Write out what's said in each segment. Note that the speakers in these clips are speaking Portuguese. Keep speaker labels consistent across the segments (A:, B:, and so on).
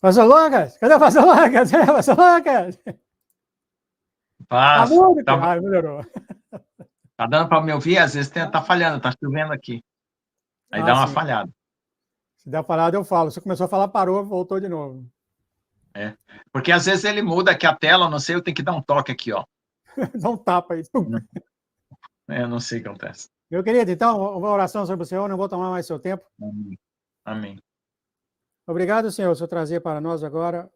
A: Pastor Lucas? Cadê o Pastor Lucas? Pastor Lucas? Tá
B: Paz,
A: mudo?
B: tá,
A: Ah, melhorou.
B: tá dando para me ouvir? Às vezes tá falhando, tá chovendo aqui. Aí dá uma
A: Sim.
B: falhada.
A: Se der parada, eu falo. Se começou a falar, parou, voltou de novo.
B: É. Porque às vezes ele muda aqui a tela, não sei, eu tenho que dar um toque aqui, ó.
A: Dá um tapa aí.
B: Não sei o que acontece.
A: Meu querido, então, uma oração sobre o Senhor, não vou tomar mais seu tempo.
B: Amém. Amém.
A: Obrigado, Senhor, o Senhor trazer para nós agora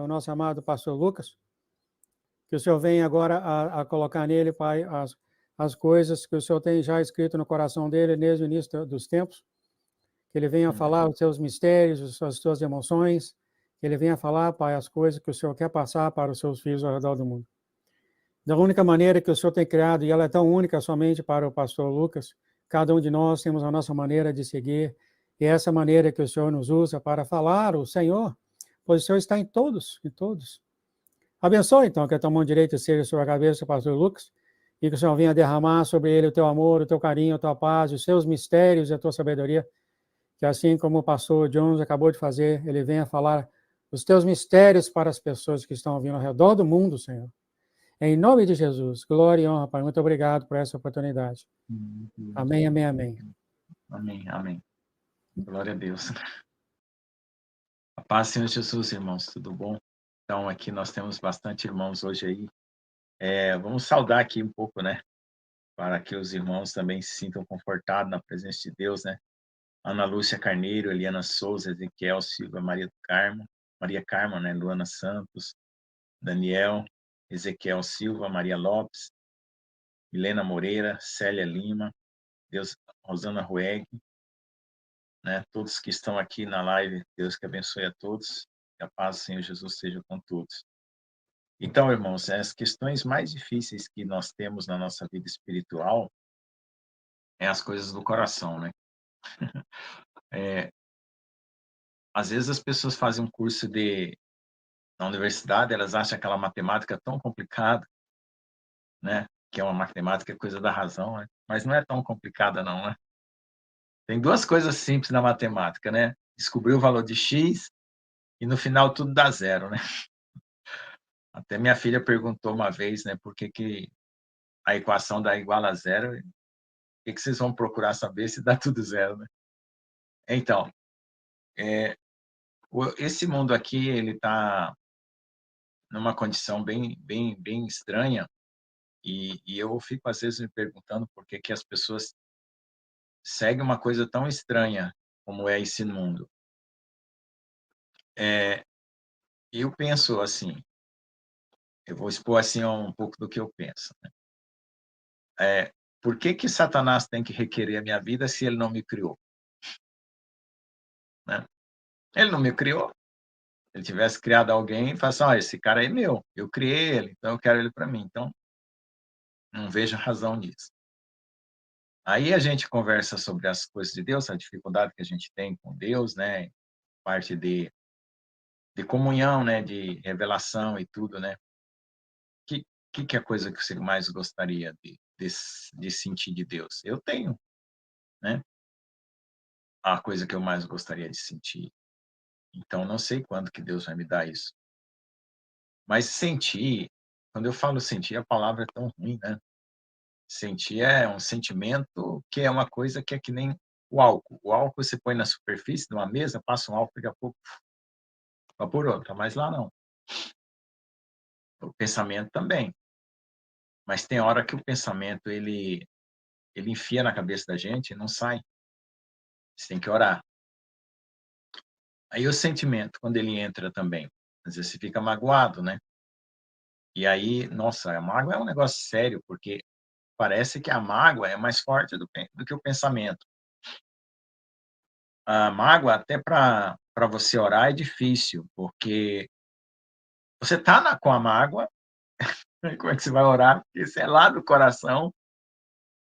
A: o nosso amado pastor Lucas. Que o Senhor venha agora a colocar nele, Pai, as coisas que o Senhor tem já escrito no coração dele desde o início dos tempos. Que ele venha falar os seus mistérios, as suas emoções. Que ele venha falar, Pai, as coisas que o Senhor quer passar para os seus filhos ao redor do mundo. Da única maneira que o Senhor tem criado, e ela é tão única somente para o pastor Lucas, cada um de nós temos a nossa maneira de seguir, e essa maneira que o Senhor nos usa para falar o Senhor, pois o Senhor está em todos, em todos. Abençoe, então, que a tua mão direita seja sobre a cabeça do pastor Lucas, e que o Senhor venha derramar sobre ele o teu amor, o teu carinho, a tua paz, os seus mistérios e a tua sabedoria, que assim como o pastor Jones acabou de fazer, ele venha falar os teus mistérios para as pessoas que estão vindo ao redor do mundo, Senhor. Em nome de Jesus, glória e honra, Pai. Muito obrigado por essa oportunidade. Amém, amém, amém.
B: Amém, amém. Glória a Deus. A paz, Senhor Jesus, irmãos, tudo bom? Então, aqui nós temos bastante irmãos hoje aí. Vamos saudar aqui um pouco, né? Para que os irmãos também se sintam confortados na presença de Deus, né? Ana Lúcia Carneiro, Eliana Souza, Ezequiel Silva, Maria Carmo, né? Luana Santos, Daniel, Ezequiel Silva, Maria Lopes, Milena Moreira, Célia Lima, Rosana Rueg, né? Todos que estão aqui na live, Deus que abençoe a todos, que a paz do Senhor Jesus seja com todos. Então, irmãos, as questões mais difíceis que nós temos na nossa vida espiritual é as coisas do coração, né? Às vezes as pessoas fazem um curso na universidade, elas acham aquela matemática tão complicada, né? Que é uma matemática coisa da razão, né? Mas não é tão complicada não, né? Tem duas coisas simples na matemática, né? Descobrir o valor de x e no final tudo dá zero, né? Até minha filha perguntou uma vez, né? Por que a equação dá igual a zero? O que vocês vão procurar saber se dá tudo zero, né? Então, esse mundo aqui, ele está numa condição bem estranha, e eu fico, às vezes, me perguntando por que as pessoas seguem uma coisa tão estranha como é esse mundo. Eu penso assim, eu vou expor assim um pouco do que eu penso, né? Por que Satanás tem que requerer a minha vida se ele não me criou? Né? Ele não me criou. Se ele tivesse criado alguém, fala assim, esse cara é meu, eu criei ele, então eu quero ele para mim. Então, não vejo razão disso. Aí a gente conversa sobre as coisas de Deus, a dificuldade que a gente tem com Deus, né? Parte de comunhão, né? De revelação e tudo, né? Que é a coisa que você mais gostaria de sentir de Deus? Eu tenho, né? A coisa que eu mais gostaria de sentir. Então, não sei quando que Deus vai me dar isso. Mas sentir, quando eu falo sentir, a palavra é tão ruim, né? Sentir é um sentimento que é uma coisa que é que nem o álcool. O álcool você põe na superfície de uma mesa, passa um álcool, daqui a pouco evaporou, tá mais lá não. O pensamento também. Mas tem hora que o pensamento, ele enfia na cabeça da gente e não sai. Você tem que orar. Aí o sentimento, quando ele entra também, às vezes você fica magoado, né? E aí, nossa, a mágoa é um negócio sério, porque parece que a mágoa é mais forte do que o pensamento. A mágoa, até para você orar, é difícil, porque você está com a mágoa, como é que você vai orar? Porque você é lá do coração,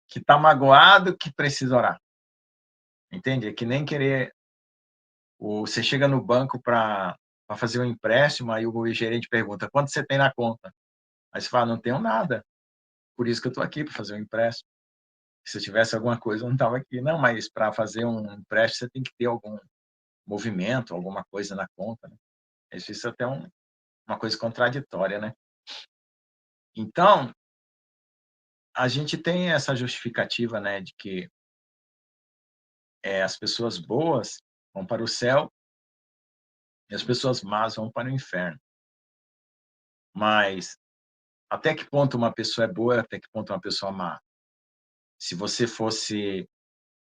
B: que está magoado, que precisa orar. Entende? É que nem querer... Você chega no banco para fazer um empréstimo, aí o gerente pergunta, quanto você tem na conta? Aí você fala, não tenho nada, por isso que eu estou aqui, para fazer um empréstimo. Se eu tivesse alguma coisa, eu não estava aqui. Não, mas para fazer um empréstimo, você tem que ter algum movimento, alguma coisa na conta, né? Isso é até uma coisa contraditória, né? Então, a gente tem essa justificativa, né, de que as pessoas boas vão para o céu e as pessoas más vão para o inferno. Mas até que ponto uma pessoa é boa, até que ponto uma pessoa é má? Se você fosse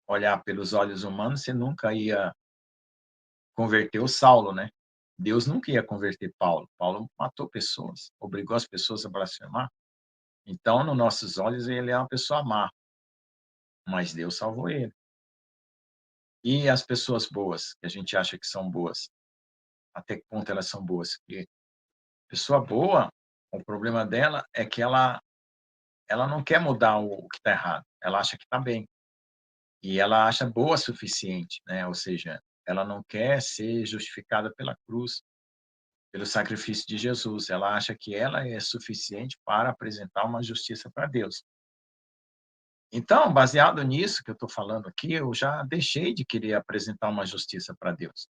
B: olhar pelos olhos humanos, você nunca ia converter o Saulo, né? Deus nunca ia converter Paulo. Paulo matou pessoas, obrigou as pessoas a blasfemar. Então, nos nossos olhos, ele é uma pessoa má, mas Deus salvou ele. E as pessoas boas, que a gente acha que são boas, até que ponto elas são boas? Porque pessoa boa, o problema dela é que ela não quer mudar o que está errado, ela acha que está bem. E ela acha boa o suficiente, né? Ou seja, ela não quer ser justificada pela cruz, pelo sacrifício de Jesus. Ela acha que ela é suficiente para apresentar uma justiça para Deus. Então, baseado nisso que eu estou falando aqui, eu já deixei de querer apresentar uma justiça para Deus.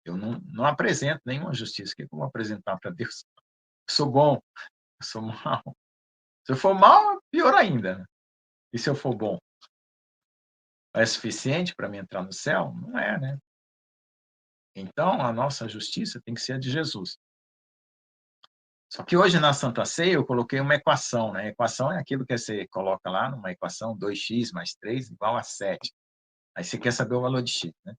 B: Eu não apresento nenhuma justiça. O que eu vou apresentar para Deus? Eu sou bom, eu sou mau. Se eu for mal, pior ainda, né? E se eu for bom? É suficiente para mim entrar no céu? Não é, né? Então, a nossa justiça tem que ser a de Jesus. Só que hoje na Santa Ceia eu coloquei uma equação, né? A equação é aquilo que você coloca lá numa equação 2x mais 3 igual a 7. Aí você quer saber o valor de x, né?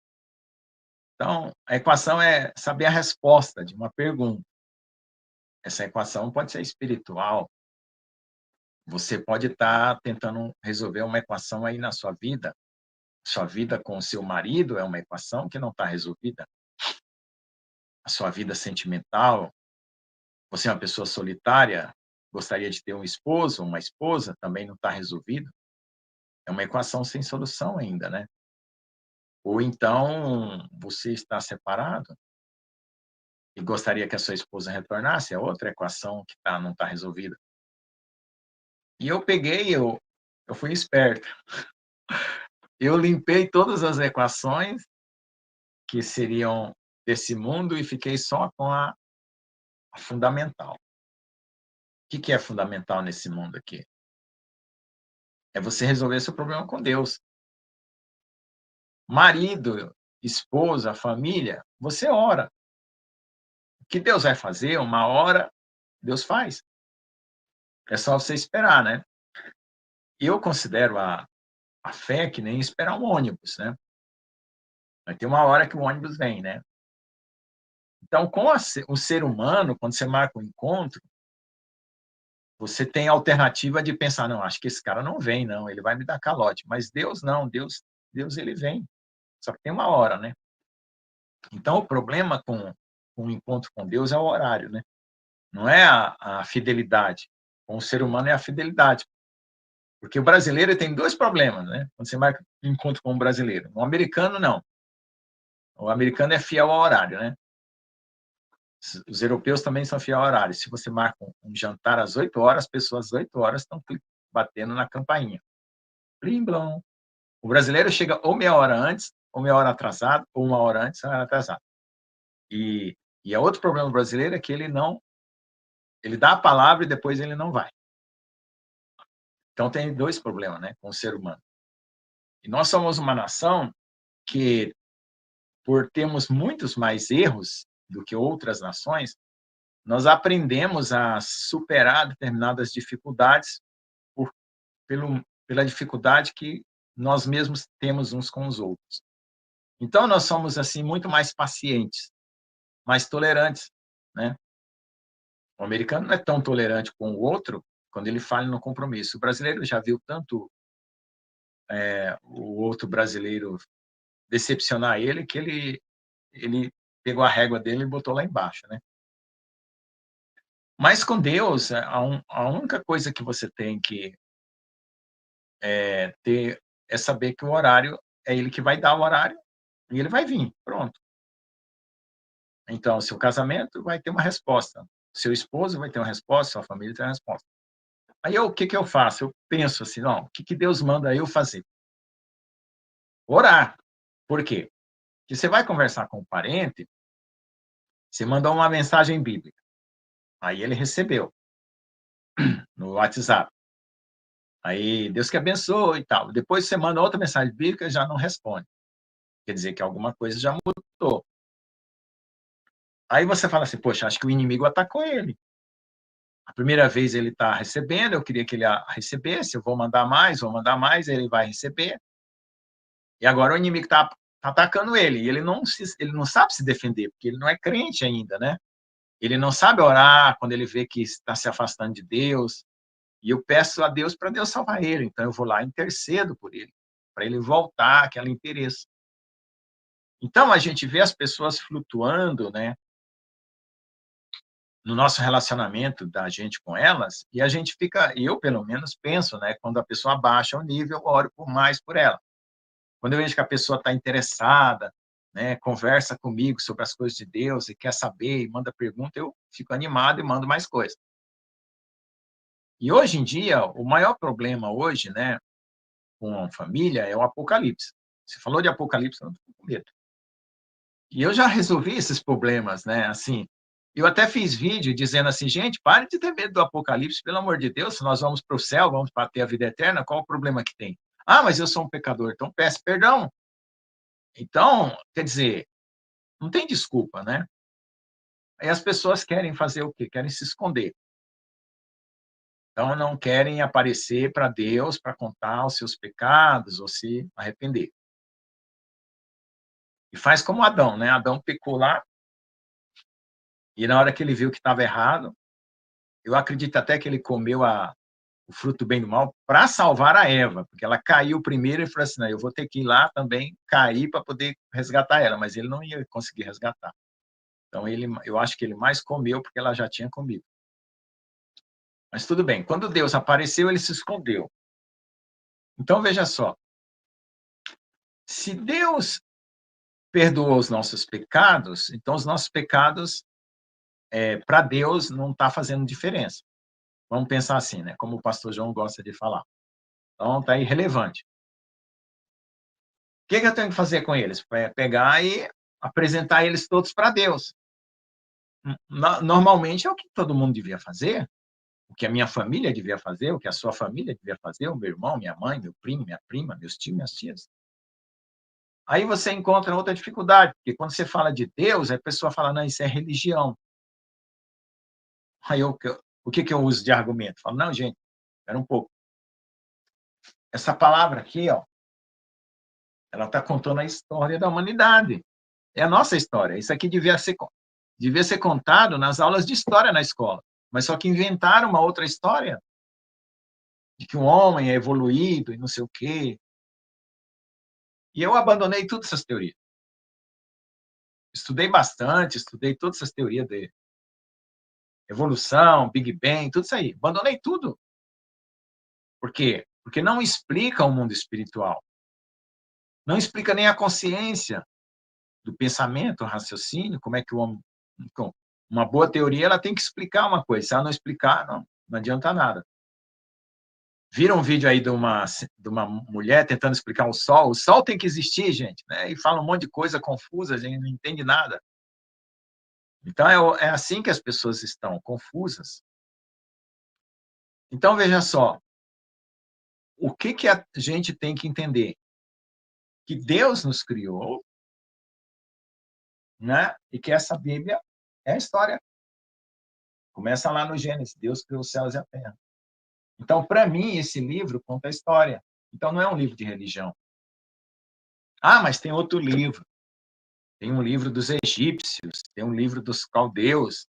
B: Então, a equação é saber a resposta de uma pergunta. Essa equação pode ser espiritual. Você pode estar tentando resolver uma equação aí na sua vida. Sua vida com o seu marido é uma equação que não está resolvida. A sua vida sentimental, você é uma pessoa solitária, gostaria de ter um esposo, uma esposa, também não está resolvido. É uma equação sem solução ainda, né? Ou então, você está separado e gostaria que a sua esposa retornasse, é outra equação que não está resolvida. E eu fui esperto. Eu limpei todas as equações que seriam desse mundo e fiquei só com a fundamental. O que é fundamental nesse mundo aqui? É você resolver seu problema com Deus. Marido, esposa, família, você ora. O que Deus vai fazer, uma hora, Deus faz. É só você esperar, né? Eu considero a fé que nem esperar um ônibus, né? Vai ter uma hora que o ônibus vem, né? Então, com o ser humano, quando você marca um encontro, você tem a alternativa de pensar, não, acho que esse cara não vem, não, ele vai me dar calote. Mas Deus não, Deus ele vem. Só que tem uma hora, né? Então, o problema com o encontro com Deus é o horário, né? Não é a fidelidade. Com o ser humano é a fidelidade. Porque o brasileiro tem dois problemas, né? Quando você marca um encontro com um brasileiro. O americano, não. O americano é fiel ao horário, né? Os europeus também são fiel ao horário. Se você marca um jantar às 8 horas, as pessoas às 8 horas estão batendo na campainha. Blim, blom. O brasileiro chega ou meia hora antes, ou meia hora atrasado, ou uma hora antes, uma hora atrasado. E é outro problema brasileiro é que ele dá a palavra e depois ele não vai. Então tem dois problemas, né, com o ser humano. E nós somos uma nação que, por termos muitos mais erros do que outras nações, nós aprendemos a superar determinadas dificuldades pela dificuldade que nós mesmos temos uns com os outros. Então, nós somos, assim, muito mais pacientes, mais tolerantes, né? O americano não é tão tolerante com o outro quando ele falha no compromisso. O brasileiro já viu tanto o outro brasileiro decepcionar ele que ele pegou a régua dele e botou lá embaixo, né? Mas com Deus, a única coisa que você tem que ter é saber que o horário é ele que vai dar o horário e ele vai vir, pronto. Então, seu casamento vai ter uma resposta, seu esposo vai ter uma resposta, sua família tem uma resposta. Aí o que eu faço? Eu penso assim, não, o que Deus manda eu fazer? Orar. Por quê? Porque você vai conversar com o parente, Você mandou uma mensagem bíblica. Aí ele recebeu no WhatsApp. Aí, Deus que abençoe e tal. Depois você manda outra mensagem bíblica e já não responde. Quer dizer que alguma coisa já mudou. Aí você fala assim, poxa, acho que o inimigo atacou ele. A primeira vez ele está recebendo, eu queria que ele recebesse, eu vou mandar mais, ele vai receber. E agora o inimigo está atacando ele, e ele não sabe se defender, porque ele não é crente ainda, né? Ele não sabe orar quando ele vê que está se afastando de Deus. E eu peço a Deus para Deus salvar ele. Então eu vou lá e intercedo por ele, para ele voltar àquela interesse. Então a gente vê as pessoas flutuando, né, no nosso relacionamento da gente com elas, e a gente fica, eu pelo menos penso, né, quando a pessoa abaixa o nível, eu oro mais por ela. Quando eu vejo que a pessoa está interessada, né, conversa comigo sobre as coisas de Deus e quer saber e manda pergunta, eu fico animado e mando mais coisas. E hoje em dia, o maior problema hoje, né, com a família é o Apocalipse. Você falou de Apocalipse, eu não estou com medo. E eu já resolvi esses problemas, né? Assim, eu até fiz vídeo dizendo assim, gente, pare de ter medo do Apocalipse, pelo amor de Deus, se nós vamos para o céu, vamos para ter a vida eterna, qual o problema que tem? Ah, mas eu sou um pecador, então peço perdão. Então, quer dizer, não tem desculpa, né? Aí as pessoas querem fazer o quê? Querem se esconder. Então, não querem aparecer para Deus para contar os seus pecados ou se arrepender. E faz como Adão, né? Adão pecou lá, e na hora que ele viu que estava errado, eu acredito até que ele comeu o fruto do bem e do mal para salvar a Eva, porque ela caiu primeiro e falou assim, não, eu vou ter que ir lá também cair para poder resgatar ela, mas ele não ia conseguir resgatar. Então, eu acho que ele mais comeu porque ela já tinha comido. Mas tudo bem, quando Deus apareceu, ele se escondeu. Então, veja só, se Deus perdoou os nossos pecados, então os nossos pecados, para Deus, não está fazendo diferença. Vamos pensar assim, né? Como o pastor João gosta de falar. Então, está irrelevante. O que eu tenho que fazer com eles? Pegar e apresentar eles todos para Deus. Normalmente é o que todo mundo devia fazer, o que a minha família devia fazer, o que a sua família devia fazer, o meu irmão, minha mãe, meu primo, minha prima, meus tios, minhas tias. Aí você encontra outra dificuldade, porque quando você fala de Deus, a pessoa fala, não, isso é religião. Aí o que eu uso de argumento? Eu falo, não, gente, espera um pouco. Essa palavra aqui, ó, ela está contando a história da humanidade. É a nossa história. Isso aqui devia ser contado nas aulas de história na escola. Mas só que inventaram uma outra história de que um homem é evoluído e não sei o quê. E eu abandonei todas essas teorias. Estudei bastante, estudei todas essas teorias de evolução, Big Bang, tudo isso aí. Abandonei tudo. Por quê? Porque não explica o mundo espiritual. Não explica nem a consciência do pensamento, o raciocínio, como é que o homem... Então, uma boa teoria, ela tem que explicar uma coisa. Se ela não explicar, não adianta nada. Viram um vídeo aí de uma mulher tentando explicar o Sol? O Sol tem que existir, gente, né? E fala um monte de coisa confusa, a gente não entende nada. Então, é assim que as pessoas estão, confusas. Então, veja só, o que a gente tem que entender? Que Deus nos criou, né? E que essa Bíblia é a história. Começa lá no Gênesis, Deus criou os céus e a terra. Então, para mim, esse livro conta a história. Então, não é um livro de religião. Ah, mas tem outro livro. Tem um livro dos egípcios, tem um livro dos caldeus,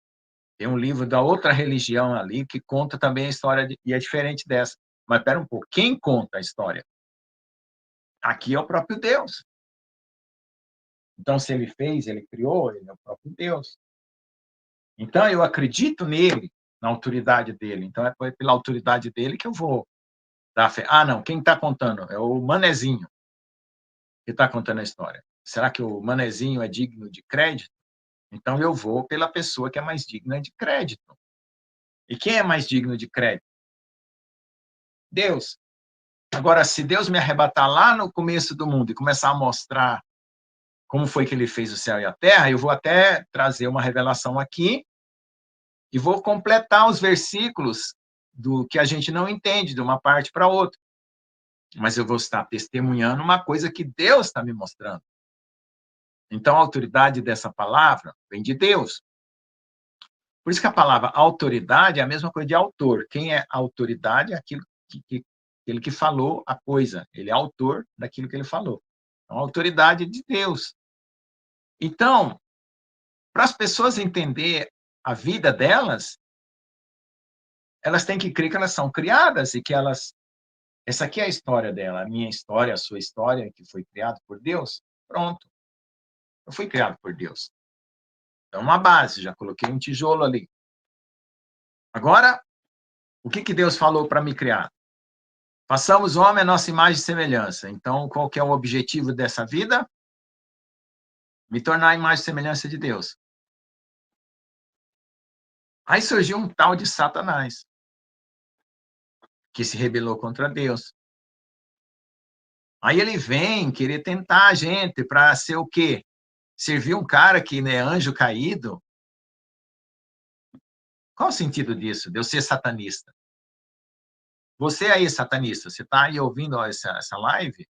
B: tem um livro da outra religião ali que conta também a história, e é diferente dessa. Mas, espera um pouco, quem conta a história? Aqui é o próprio Deus. Então, se ele fez, ele criou, ele é o próprio Deus. Então, eu acredito nele, na autoridade dele. Então, é pela autoridade dele que eu vou dar fé. Ah, não, quem está contando? É o Manezinho que está contando a história. Será que o Manezinho é digno de crédito? Então, eu vou pela pessoa que é mais digna de crédito. E quem é mais digno de crédito? Deus. Agora, se Deus me arrebatar lá no começo do mundo e começar a mostrar como foi que ele fez o céu e a terra, eu vou até trazer uma revelação aqui e vou completar os versículos do que a gente não entende, de uma parte para outra. Mas eu vou estar testemunhando uma coisa que Deus está me mostrando. Então, a autoridade dessa palavra vem de Deus. Por isso que a palavra autoridade é a mesma coisa de autor. Quem é autoridade é aquele que falou a coisa. Ele é autor daquilo que ele falou. Então, a autoridade é de Deus. Então, para as pessoas entender a vida delas, elas têm que crer que elas são criadas e que elas... Essa aqui é a história dela, a minha história, a sua história, que foi criada por Deus. Pronto. Eu fui criado por Deus. É uma base, já coloquei um tijolo ali. Agora, o que Deus falou para me criar? Façamos o homem a nossa imagem e semelhança. Então, qual que é o objetivo dessa vida? Me tornar a imagem e semelhança de Deus. Aí surgiu um tal de Satanás, que se rebelou contra Deus. Aí ele vem querer tentar a gente para ser o quê? Servir um cara que é anjo caído? Qual o sentido disso, de eu ser satanista? Você aí, satanista, você está aí ouvindo essa live?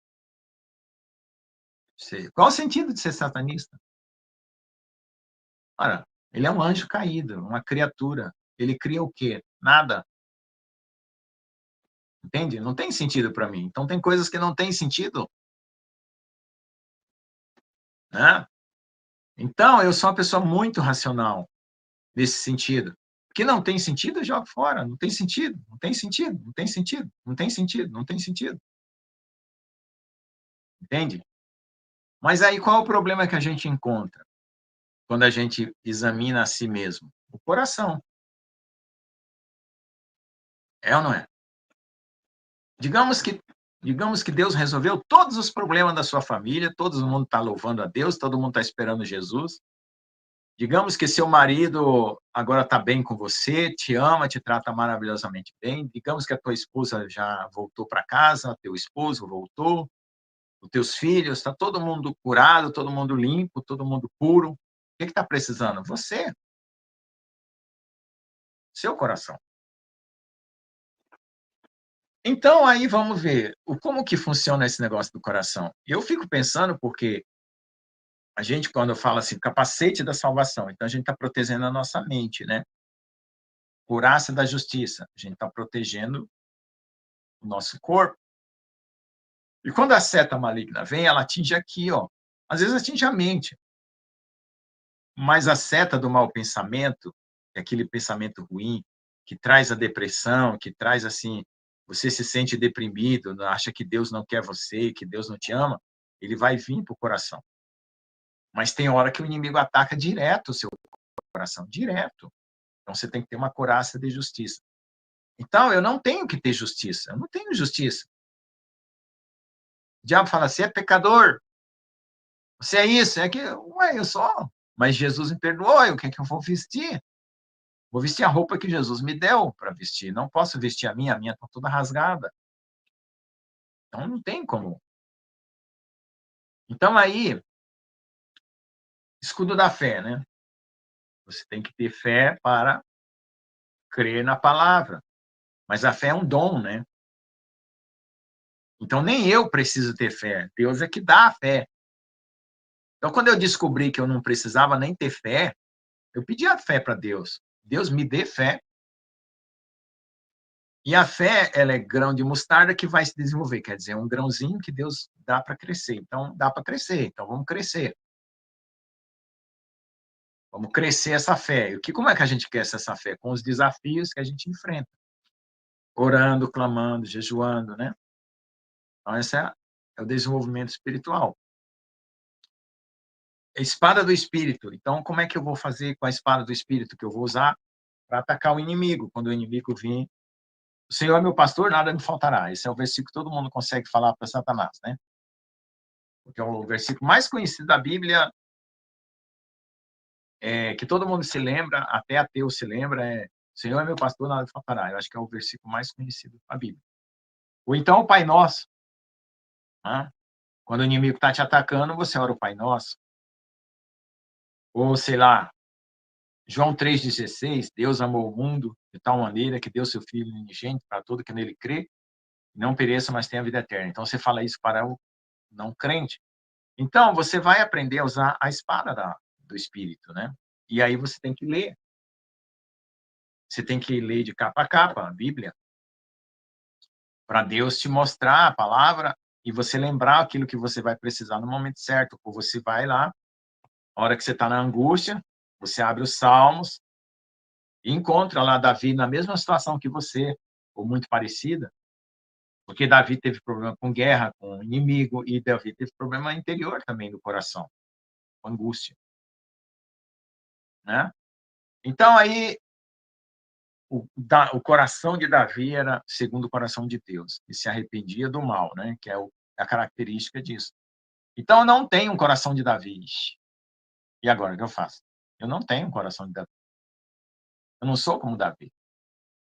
B: Qual o sentido de ser satanista? Ora, ele é um anjo caído, uma criatura. Ele cria o quê? Nada. Entende? Não tem sentido para mim. Então, tem coisas que não têm sentido. Né? Então, eu sou uma pessoa muito racional nesse sentido. O que não tem sentido, eu jogo fora. Não tem sentido, não tem sentido, não tem sentido, não tem sentido, não tem sentido. Entende? Mas aí, qual é o problema que a gente encontra quando a gente examina a si mesmo? O coração. É ou não é? Digamos que Deus resolveu todos os problemas da sua família, todo mundo está louvando a Deus, todo mundo está esperando Jesus. Digamos que seu marido agora está bem com você, te ama, te trata maravilhosamente bem. Digamos que a tua esposa já voltou para casa, teu esposo voltou, os teus filhos, está todo mundo curado, todo mundo limpo, todo mundo puro. O que está precisando? Você, seu coração. Então, aí vamos ver como que funciona esse negócio do coração. Eu fico pensando porque a gente, quando fala assim, capacete da salvação, então a gente está protegendo a nossa mente, né? Couraça da justiça, a gente está protegendo o nosso corpo. E quando a seta maligna vem, ela atinge aqui, ó. Às vezes atinge a mente. Mas a seta do mau pensamento, é aquele pensamento ruim, que traz a depressão, que traz assim, você se sente deprimido, acha que Deus não quer você, que Deus não te ama, ele vai vir para o coração. Mas tem hora que o inimigo ataca direto o seu coração, direto. Então você tem que ter uma couraça de justiça. Então eu não tenho que ter justiça, eu não tenho justiça. O diabo fala, você é pecador, você é isso, é aquilo. Ué, eu sou. Mas Jesus me perdoou, o que é que eu vou vestir? Vou vestir a roupa que Jesus me deu para vestir. Não posso vestir a minha está toda rasgada. Então não tem como. Então aí, escudo da fé, né? Você tem que ter fé para crer na palavra. Mas a fé é um dom, né? Então nem eu preciso ter fé. Deus é que dá a fé. Então quando eu descobri que eu não precisava nem ter fé, eu pedi a fé para Deus. Deus me dê fé. E a fé, ela é grão de mostarda que vai se desenvolver, quer dizer, um grãozinho que Deus dá para crescer. Então, dá para crescer, então vamos crescer. Vamos crescer essa fé. E como é que a gente cresce essa fé? Com os desafios que a gente enfrenta. Orando, clamando, jejuando, né? Então, esse é o desenvolvimento espiritual. A espada do Espírito. Então, como é que eu vou fazer com a espada do Espírito que eu vou usar para atacar o inimigo? Quando o inimigo vir, o Senhor é meu pastor, nada me faltará. Esse é o versículo que todo mundo consegue falar para Satanás, né? Porque é o versículo mais conhecido da Bíblia, que todo mundo se lembra, até ateu se lembra, Senhor é meu pastor, nada me faltará. Eu acho que é o versículo mais conhecido da Bíblia. Ou então o Pai Nosso. Né? Quando o inimigo está te atacando, você ora o Pai Nosso. Ou, sei lá, João 3,16, Deus amou o mundo de tal maneira que deu seu Filho unigênito para todo que nele crê, não pereça, mas tenha vida eterna. Então, você fala isso para o não crente. Então, você vai aprender a usar a espada do Espírito, né? E aí você tem que ler. Você tem que ler de capa a capa a Bíblia, para Deus te mostrar a palavra e você lembrar aquilo que você vai precisar no momento certo. Ou você vai lá, a hora que você está na angústia, você abre os Salmos e encontra lá Davi na mesma situação que você, ou muito parecida, porque Davi teve problema com guerra, com inimigo, e Davi teve problema interior também do coração, com angústia, né? Então, aí, o coração de Davi era segundo o coração de Deus, e se arrependia do mal, né? Que é a característica disso. Então, eu não tenho um coração de Davi. E agora, o que eu faço? Eu não tenho um coração de Davi. Eu não sou como Davi.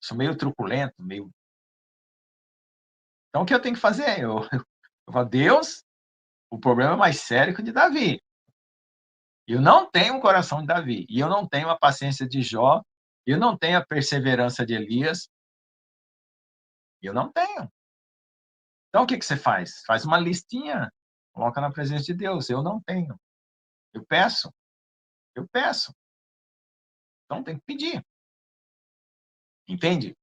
B: Sou meio truculento, meio... Então, o que eu tenho que fazer? Eu falo, Deus, o problema é mais sério que o de Davi. Eu não tenho um coração de Davi, e eu não tenho a paciência de Jó, eu não tenho a perseverança de Elias, eu não tenho. Então, o que você faz? Faz uma listinha, coloca na presença de Deus. Eu não tenho. Eu peço, eu peço. Então, tem que pedir. Entende?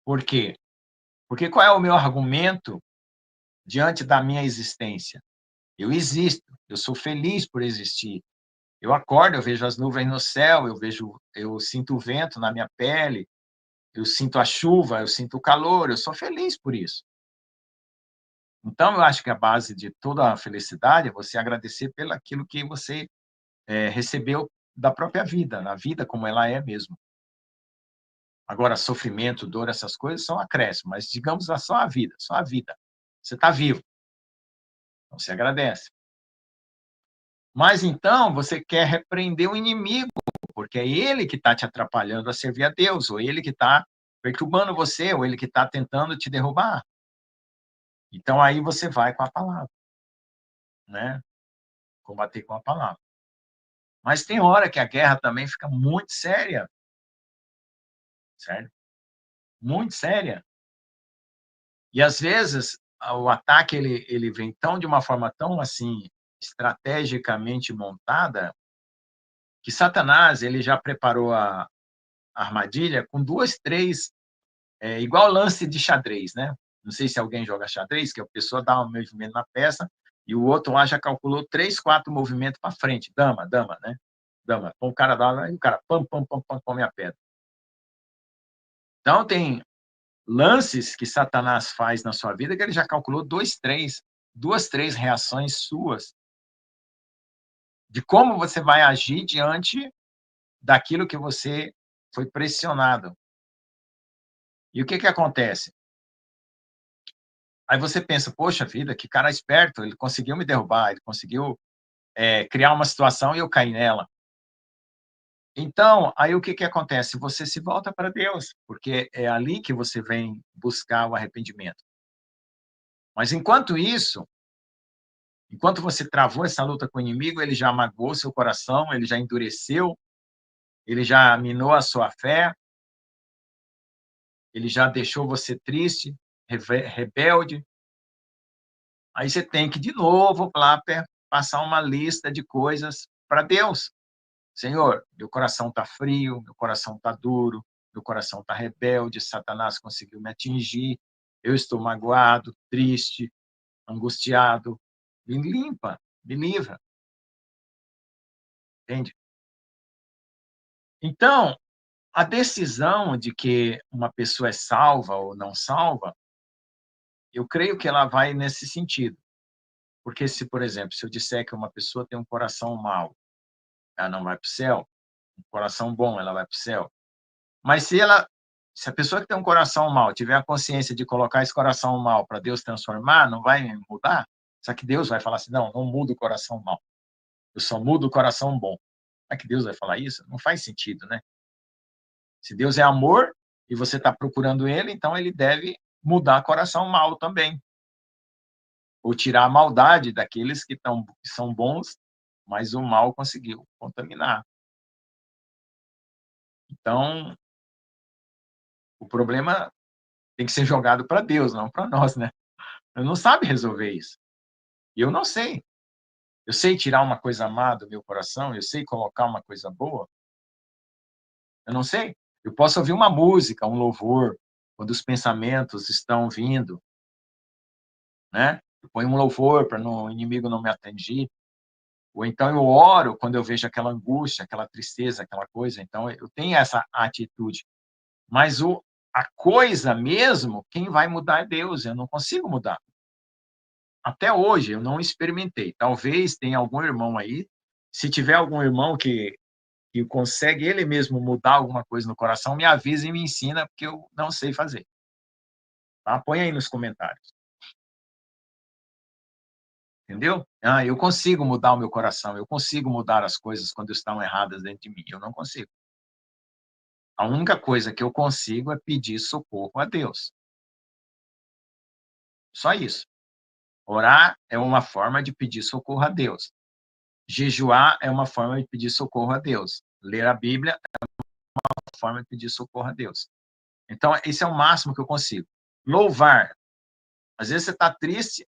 B: Por quê? Porque qual é o meu argumento diante da minha existência? Eu existo, eu sou feliz por existir. Eu acordo, eu vejo as nuvens no céu, eu sinto o vento na minha pele, eu sinto a chuva, eu sinto o calor, eu sou feliz por isso. Então, eu acho que a base de toda a felicidade é você agradecer pelo aquilo que você recebeu da própria vida, na vida como ela é mesmo. Agora, sofrimento, dor, essas coisas são acréscimos, mas digamos só a vida, só a vida. Você está vivo, então você agradece. Mas então você quer repreender o inimigo, porque é ele que está te atrapalhando a servir a Deus, ou ele que está perturbando você, ou ele que está tentando te derrubar. Então aí você vai com a palavra, né? Combater com a palavra. Mas tem hora que a guerra também fica muito séria, certo? Muito séria. E às vezes o ataque ele vem tão de uma forma tão assim estrategicamente montada que Satanás ele já preparou a armadilha com duas, três igual lance de xadrez, né? Não sei se alguém joga xadrez, que a pessoa dá um movimento na peça e o outro lá já calculou 3, 4 movimentos para frente. Dama, dama, né? Dama. Então o cara dá, e o cara pam, pam, pam, pam, come a pedra. Então tem lances que Satanás faz na sua vida que ele já calculou duas, três reações suas de como você vai agir diante daquilo que você foi pressionado. E o que acontece? Aí você pensa, poxa vida, que cara esperto, ele conseguiu me derrubar, ele conseguiu criar uma situação e eu caí nela. Então, aí o que acontece? Você se volta para Deus, porque é ali que você vem buscar o arrependimento. Mas enquanto isso, enquanto você travou essa luta com o inimigo, ele já magoou seu coração, ele já endureceu, ele já minou a sua fé, ele já deixou você triste, rebelde. Aí você tem que, de novo, lá passar uma lista de coisas para Deus. Senhor, meu coração está frio, meu coração está duro, meu coração está rebelde, Satanás conseguiu me atingir, eu estou magoado, triste, angustiado. Me limpa, me livra. Entende? Então, a decisão de que uma pessoa é salva ou não salva, eu creio que ela vai nesse sentido. Porque se, por exemplo, se eu disser que uma pessoa tem um coração mau, ela não vai para o céu, um coração bom, ela vai para o céu. Mas se a pessoa que tem um coração mau tiver a consciência de colocar esse coração mau para Deus transformar, não vai mudar? Só que Deus vai falar assim, não, não muda o coração mau, eu só mudo o coração bom. Será que Deus vai falar isso? Não faz sentido, né? Se Deus é amor e você está procurando ele, então ele deve mudar o coração mau também. Ou tirar a maldade daqueles que são bons mas o mal conseguiu contaminar. Então, o problema tem que ser jogado para Deus, não para nós, né. Ele não sabe resolver isso, e eu não sei. Eu sei tirar uma coisa má do meu coração, eu sei colocar uma coisa boa, eu não sei. Eu posso ouvir uma música, um louvor, quando os pensamentos estão vindo, né, eu ponho um louvor para o inimigo não me atingir, ou então eu oro quando eu vejo aquela angústia, aquela tristeza, aquela coisa, então eu tenho essa atitude. Mas a coisa mesmo, quem vai mudar é Deus, eu não consigo mudar. Até hoje eu não experimentei. Talvez tenha algum irmão aí, se tiver algum irmão que consegue ele mesmo mudar alguma coisa no coração, me avisa e me ensina, porque eu não sei fazer. Tá? Põe aí nos comentários. Entendeu? Ah, eu consigo mudar o meu coração, eu consigo mudar as coisas quando estão erradas dentro de mim. Eu não consigo. A única coisa que eu consigo é pedir socorro a Deus. Só isso. Orar é uma forma de pedir socorro a Deus. Jejuar é uma forma de pedir socorro a Deus. Ler a Bíblia é uma forma de pedir socorro a Deus. Então, esse é o máximo que eu consigo. Louvar. Às vezes você está triste,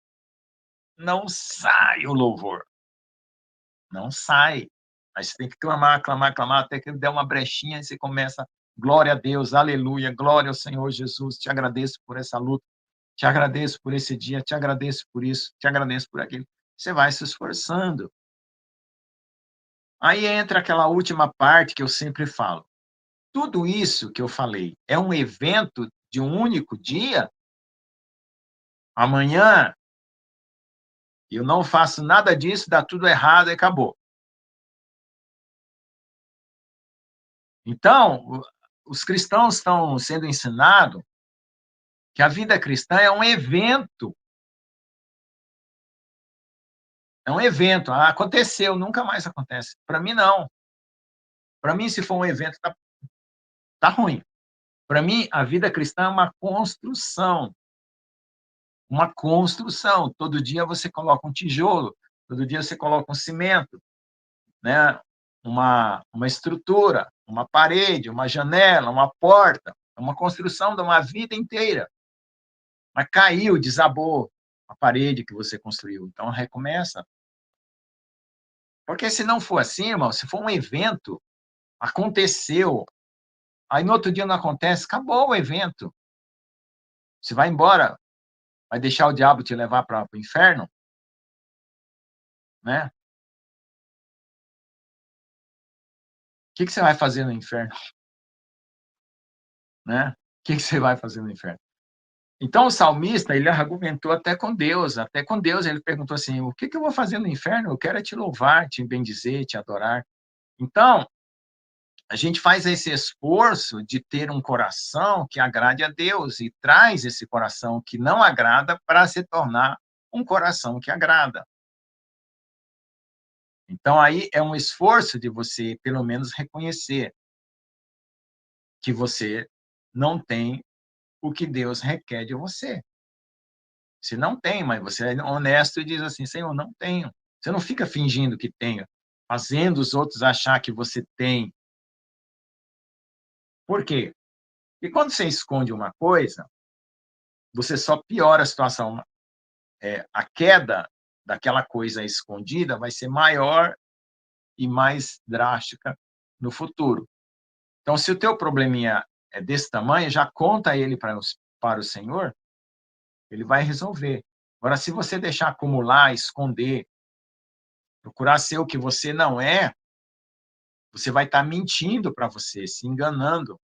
B: não sai o louvor. Não sai. Aí você tem que clamar, clamar, clamar, até que der uma brechinha e você começa, glória a Deus, aleluia, glória ao Senhor Jesus, te agradeço por essa luta, te agradeço por esse dia, te agradeço por isso, te agradeço por aquilo. Você vai se esforçando. Aí entra aquela última parte que eu sempre falo. Tudo isso que eu falei é um evento de um único dia? Amanhã eu não faço nada disso, dá tudo errado e acabou. Então, os cristãos estão sendo ensinados que a vida cristã é um evento. É um evento. Ah, aconteceu, nunca mais acontece. Para mim, não. Para mim, se for um evento, tá ruim. Para mim, a vida cristã é uma construção. Uma construção. Todo dia você coloca um tijolo, todo dia você coloca um cimento, né? Uma estrutura, uma parede, uma janela, uma porta. É uma construção de uma vida inteira. Mas caiu, desabou a parede que você construiu. Então, recomeça. Porque se não for assim, irmão, se for um evento, aconteceu, aí no outro dia não acontece, acabou o evento. Você vai embora, vai deixar o diabo te levar para o inferno, né? O que você vai fazer no inferno, né? O que você vai fazer no inferno? Então o salmista, ele argumentou até com Deus ele perguntou assim, o que eu vou fazer no inferno? Eu quero é te louvar, te bendizer, te adorar. Então, a gente faz esse esforço de ter um coração que agrade a Deus e traz esse coração que não agrada para se tornar um coração que agrada. Então, aí é um esforço de você, pelo menos, reconhecer que você não tem o que Deus requer de você. Você não tem, mas você é honesto e diz assim: Senhor, não tenho. Você não fica fingindo que tenho, fazendo os outros achar que você tem. Por quê? Porque quando você esconde uma coisa, você só piora a situação. A queda daquela coisa escondida vai ser maior e mais drástica no futuro. Então, se o teu probleminha é desse tamanho, já conta ele para o Senhor, ele vai resolver. Agora, se você deixar acumular, esconder, procurar ser o que você não é, você vai estar mentindo para você, se enganando.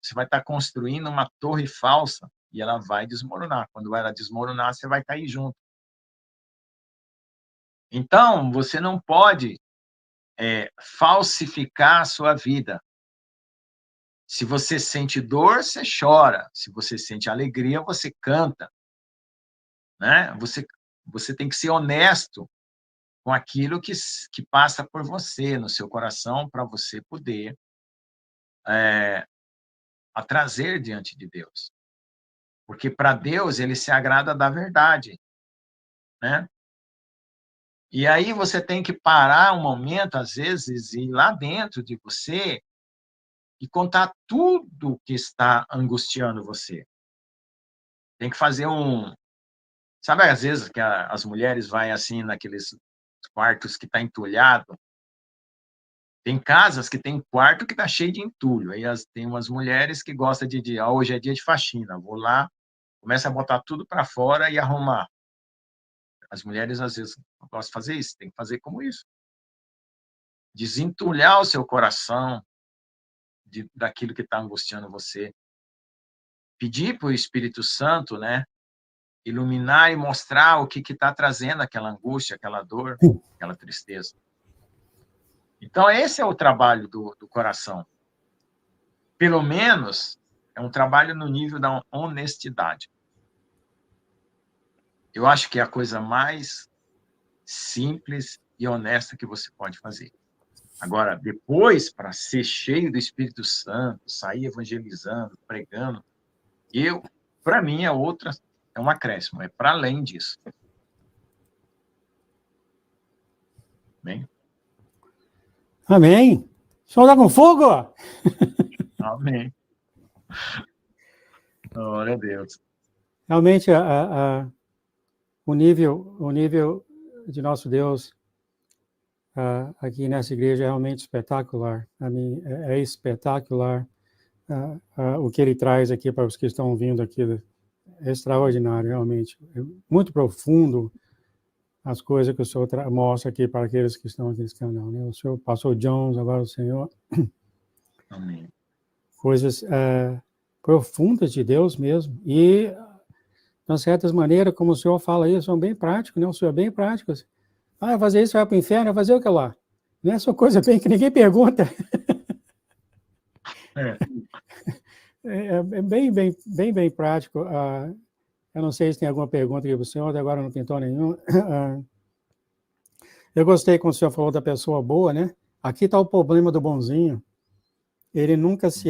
B: Você vai estar construindo uma torre falsa e ela vai desmoronar. Quando ela desmoronar, você vai cair junto. Então, você não pode falsificar a sua vida. Se você sente dor, você chora. Se você sente alegria, você canta, né? Você tem que ser honesto com aquilo que passa por você, no seu coração, para você poder a trazer diante de Deus. Porque para Deus, ele se agrada da verdade, né? E aí você tem que parar um momento, às vezes, e ir lá dentro de você e contar tudo que está angustiando você. Tem que fazer um... Sabe, às vezes, que as mulheres vão assim naqueles quartos que está entulhado? Tem casas que tem quarto que está cheio de entulho. Aí tem umas mulheres que gostam de hoje é dia de faxina, vou lá, começa a botar tudo para fora e arrumar. As mulheres, às vezes, não gostam de fazer isso, tem que fazer como isso. Desentulhar o seu coração daquilo que está angustiando você. Pedir para o Espírito Santo, né, iluminar e mostrar o que está trazendo aquela angústia, aquela dor, aquela tristeza. Então, esse é o trabalho do coração. Pelo menos, é um trabalho no nível da honestidade. Eu acho que é a coisa mais simples e honesta que você pode fazer. Agora, depois, para ser cheio do Espírito Santo, sair evangelizando, pregando, para mim, é um acréscimo, é para além disso. Bem?
A: Amém. O senhor está com fogo?
B: Amém. Glória a Deus.
A: Realmente, o nível de nosso Deus aqui nessa igreja é realmente espetacular. A mim, é espetacular o que ele traz aqui para os que estão vindo aqui. É extraordinário, realmente. É muito profundo as coisas que o senhor mostra aqui para aqueles que estão aqui nesse canal. Né? O senhor passou Jones, agora o senhor.
B: Amém.
A: Coisas profundas de Deus mesmo. E, de certas maneiras, como o senhor fala aí, são bem práticos, né? O senhor é bem prático. Fazer isso, vai para o inferno, vai fazer o que lá? Não é só coisa bem que ninguém pergunta. É bem prático. Eu não sei se tem alguma pergunta aqui para o senhor, até agora não pintou nenhuma. Eu gostei quando o senhor falou da pessoa boa, né? Aqui está o problema do bonzinho. Ele nunca se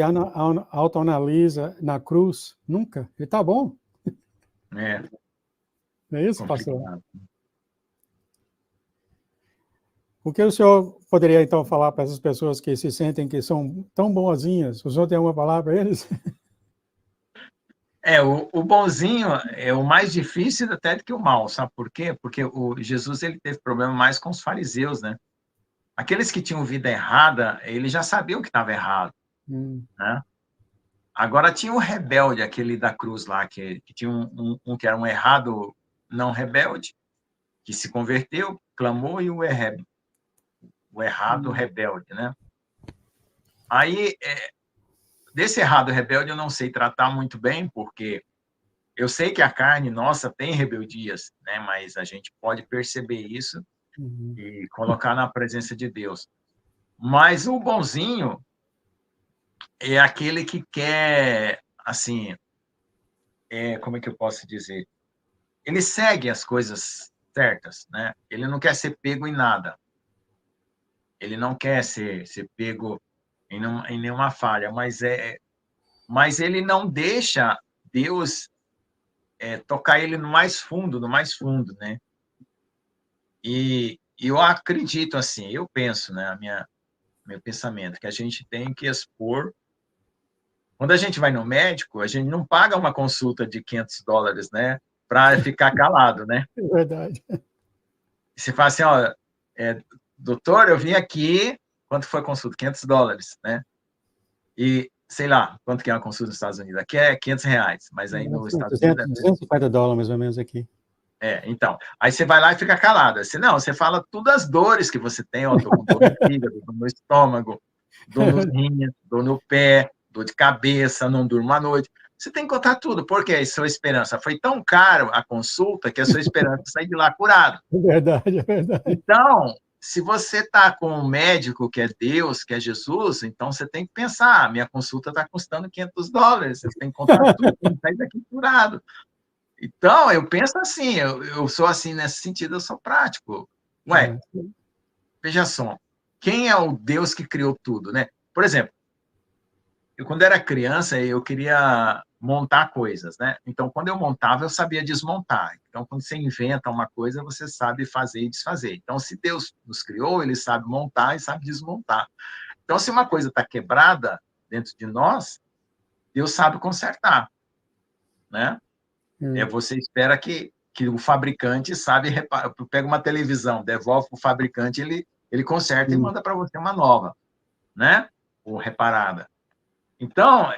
A: autoanalisa na cruz, nunca. Ele está bom. Não é isso, pastor? O que o senhor poderia, então, falar para essas pessoas que se sentem que são tão boazinhas? O senhor tem alguma palavra para eles?
B: O bonzinho é o mais difícil até do que o mal, sabe por quê? Porque o Jesus ele teve problema mais com os fariseus, né? Aqueles que tinham vida errada, ele já sabia o que estava errado, né? Agora tinha o rebelde, aquele da cruz lá, que tinha um que era um errado não rebelde, que se converteu, clamou, e o errado rebelde, né? Aí, desse errado rebelde eu não sei tratar muito bem, porque eu sei que a carne nossa tem rebeldias, né? Mas a gente pode perceber isso e colocar na presença de Deus. Mas o bonzinho é aquele que quer, assim, como é que eu posso dizer? Ele segue as coisas certas, né? Ele não quer ser pego em nada. Ele não quer ser pego em nenhuma falha, mas ele não deixa Deus tocar ele no mais fundo, né? E eu acredito assim, eu penso, né, meu pensamento, que a gente tem que expor. Quando a gente vai no médico, a gente não paga uma consulta de $500, né, para ficar calado, né?
A: É verdade.
B: Você fala assim, ó, doutor, eu vim aqui, quanto foi a consulta? $500, né? E, sei lá, quanto que é uma consulta nos Estados Unidos? Aqui é R$ 500, mas aí nos Estados Unidos...
A: $250 mais ou menos aqui.
B: Então, aí você vai lá e fica calado. Assim, não, você fala todas as dores que você tem, ó, tô com dor no fígado, dor no estômago, dor nos rins, dor no pé, dor de cabeça, não durmo à noite. Você tem que contar tudo, porque a sua esperança foi tão caro a consulta que a sua esperança é sair de lá curado.
A: É verdade, é verdade.
B: Então, se você está com um médico que é Deus, que é Jesus, então você tem que pensar, minha consulta está custando $500, você tem que contar tudo, tem que sair daqui curado. Então, eu penso assim, eu sou assim nesse sentido, eu sou prático. Veja só, quem é o Deus que criou tudo, né? Por exemplo, eu quando era criança, eu queria montar coisas, né? Então, quando eu montava, eu sabia desmontar. Então, quando você inventa uma coisa, você sabe fazer e desfazer. Então, se Deus nos criou, ele sabe montar e sabe desmontar. Então, se uma coisa está quebrada dentro de nós, Deus sabe consertar, né? Você espera que o fabricante sabe reparar. Pega uma televisão, devolve para o fabricante, ele conserta e manda para você uma nova, né? Ou reparada. Então,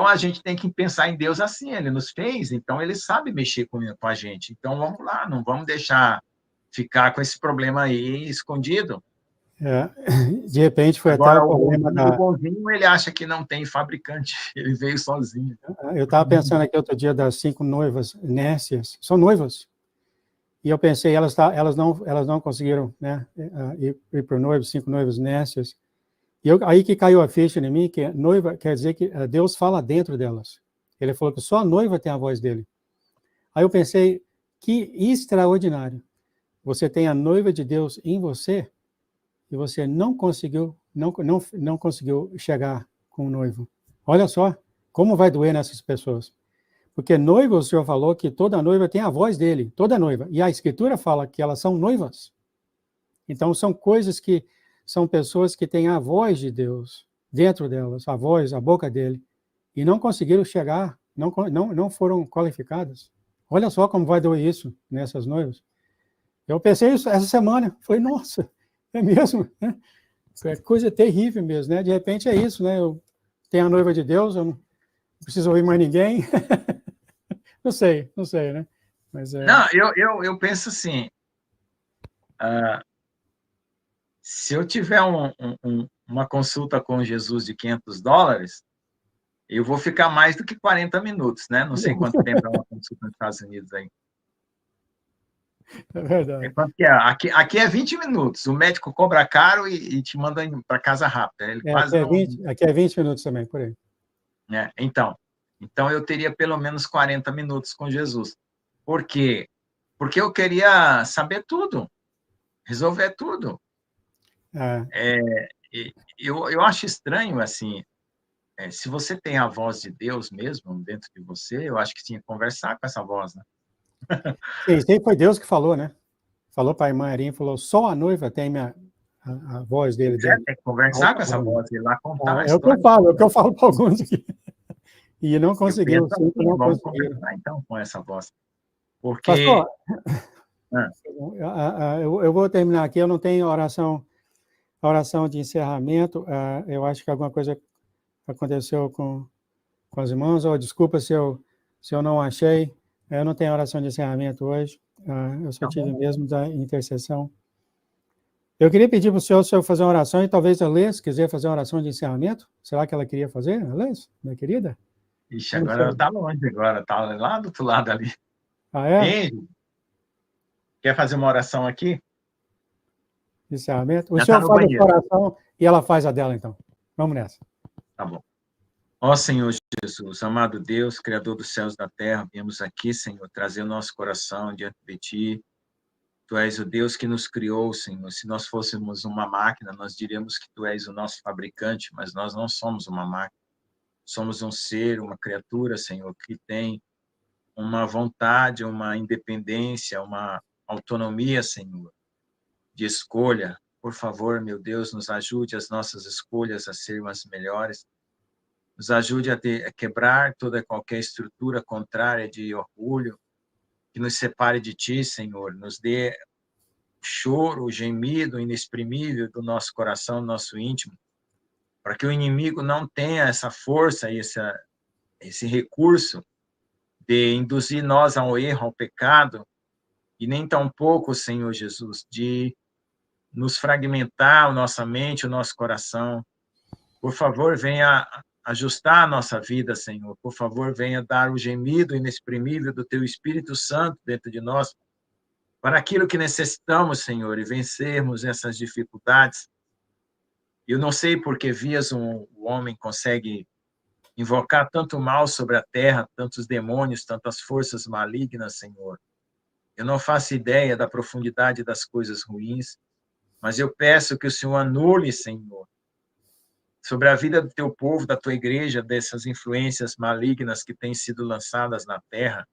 B: a gente tem que pensar em Deus assim, ele nos fez, então ele sabe mexer com a gente. Então, vamos lá, não vamos deixar ficar com esse problema aí escondido.
A: De repente foi até
B: Agora,
A: o problema
B: o bonzinho, ele acha que não tem fabricante, ele veio sozinho.
A: Eu estava pensando aqui outro dia das 5 noivas nécias, são noivas, e eu pensei, elas não conseguiram, né, ir para o noivo, 5 noivas nécias, e aí que caiu a ficha em mim, que noiva quer dizer que Deus fala dentro delas. Ele falou que só a noiva tem a voz dele. Aí eu pensei, que extraordinário. Você tem a noiva de Deus em você, e você não conseguiu chegar com o noivo. Olha só como vai doer nessas pessoas. Porque noiva, o Senhor falou que toda noiva tem a voz dele, toda noiva. E a Escritura fala que elas são noivas. Então, são coisas que são pessoas que têm a voz de Deus dentro delas, a voz, a boca dele, e não conseguiram chegar, não foram qualificadas. Olha só como vai doer isso nessas noivas. Eu pensei isso essa semana. Falei, nossa, é mesmo? É coisa terrível mesmo, né? De repente é isso, né? Eu tenho a noiva de Deus, eu não preciso ouvir mais ninguém. Não sei, né? Mas,
B: Não, eu penso assim, se eu tiver uma consulta com Jesus de $500, eu vou ficar mais do que 40 minutos, né? Não sei quanto tempo é uma consulta nos Estados Unidos aí.
A: É verdade.
B: Quanto que é? Aqui é 20 minutos. O médico cobra caro e te manda para casa rápido. Ele quase não.
A: Aqui é 20 minutos também, por aí.
B: Então, eu teria pelo menos 40 minutos com Jesus. Por quê? Porque eu queria saber tudo, resolver tudo. Eu acho estranho, assim, se você tem a voz de Deus mesmo dentro de você, eu acho que tinha que conversar com essa voz, né?
A: Sim, isso aí foi Deus que falou, né? Falou para a irmã Arinha, falou, só a noiva tem a voz dele dentro.
B: Tem que conversar com essa voz, ir lá contar a
A: É o que eu
B: história.
A: falo, é o que eu falo para alguns aqui. E não conseguiu,
B: Assim,
A: não
B: vamos
A: conseguiram.
B: conversar, então, com essa voz. Porque...
A: Pastor, eu vou terminar aqui, eu não tenho oração de encerramento, eu acho que alguma coisa aconteceu com as irmãs, ou desculpa se eu não achei, eu não tenho oração de encerramento hoje, eu só tive mesmo da intercessão. Eu queria pedir para o senhor fazer uma oração, e talvez a Lês quiser fazer uma oração de encerramento. Será que ela queria fazer, a Lês, minha querida?
B: Ixi, agora ela está longe, está lá do outro lado ali.
A: Ah, é?
B: Ei, quer fazer uma oração aqui?
A: Encerramento. O
B: Já está
A: senhor
B: no
A: faz a sua
B: banheiro.
A: oração e ela faz a dela, então. Vamos nessa.
B: Tá bom. Ó Senhor Jesus, amado Deus, Criador dos céus e da terra, viemos aqui, Senhor, trazer o nosso coração diante de Ti. Tu és o Deus que nos criou, Senhor. Se nós fôssemos uma máquina, nós diríamos que Tu és o nosso fabricante, mas nós não somos uma máquina. Somos um ser, uma criatura, Senhor, que tem uma vontade, uma independência, uma autonomia, Senhor, de escolha. Por favor, meu Deus, nos ajude as nossas escolhas a serem as melhores. Nos ajude a quebrar toda qualquer estrutura contrária de orgulho, que nos separe de Ti, Senhor. Nos dê o choro, o gemido inexprimível do nosso coração, do nosso íntimo, para que o inimigo não tenha essa força e esse recurso de induzir nós ao erro, ao pecado, e nem tampouco, Senhor Jesus, de nos fragmentar a nossa mente, o nosso coração. Por favor, venha ajustar a nossa vida, Senhor. Por favor, venha dar o gemido inexprimível do Teu Espírito Santo dentro de nós, para aquilo que necessitamos, Senhor, e vencermos essas dificuldades. Eu não sei por que vias o homem consegue invocar tanto mal sobre a terra, tantos demônios, tantas forças malignas, Senhor. Eu não faço ideia da profundidade das coisas ruins, mas eu peço que o Senhor anule, Senhor, sobre a vida do teu povo, da tua igreja, dessas influências malignas que têm sido lançadas na terra.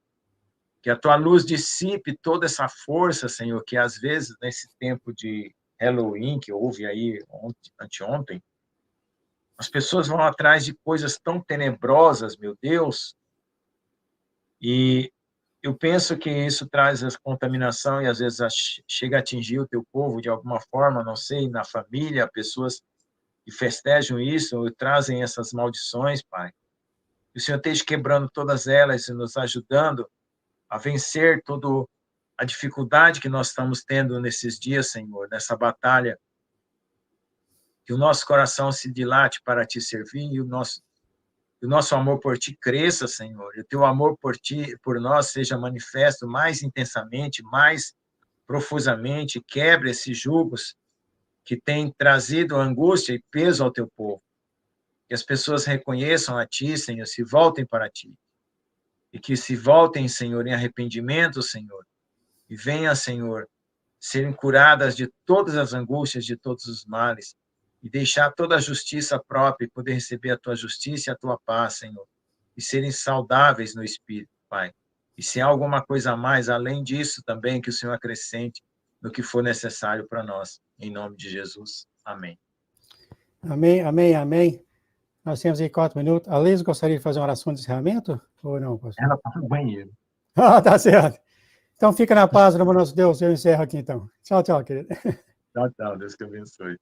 B: Que a tua luz dissipe toda essa força, Senhor, que às vezes, nesse tempo de Halloween, que houve aí anteontem, as pessoas vão atrás de coisas tão tenebrosas, meu Deus, e eu penso que isso traz a contaminação e às vezes chega a atingir o teu povo de alguma forma, não sei, na família, pessoas que festejam isso ou trazem essas maldições, Pai. Que o Senhor esteja quebrando todas elas e nos ajudando a vencer toda a dificuldade que nós estamos tendo nesses dias, Senhor, nessa batalha. Que o nosso coração se dilate para te servir e o nosso amor por ti cresça, Senhor. E o teu amor por ti, por nós, seja manifesto mais intensamente, mais profusamente. Quebre esses jugos que têm trazido angústia e peso ao teu povo. Que as pessoas reconheçam a ti, Senhor, se voltem para ti. E que se voltem, Senhor, em arrependimento, Senhor. E venha, Senhor, serem curadas de todas as angústias, de todos os males. E deixar toda a justiça própria e poder receber a tua justiça e a tua paz, Senhor. E serem saudáveis no Espírito, Pai. E se há alguma coisa a mais, além disso também, que o Senhor acrescente no que for necessário para nós. Em nome de Jesus. Amém.
A: Amém, amém, amém. Nós temos aí 4 minutos. A Liz gostaria de fazer uma oração de encerramento? Ou não, pastor?
B: Ela está no banheiro.
A: Ah, tá certo. Então fica na paz, no nosso Deus. Eu encerro aqui então. Tchau, tchau, querido.
B: Tchau, tchau. Deus te abençoe.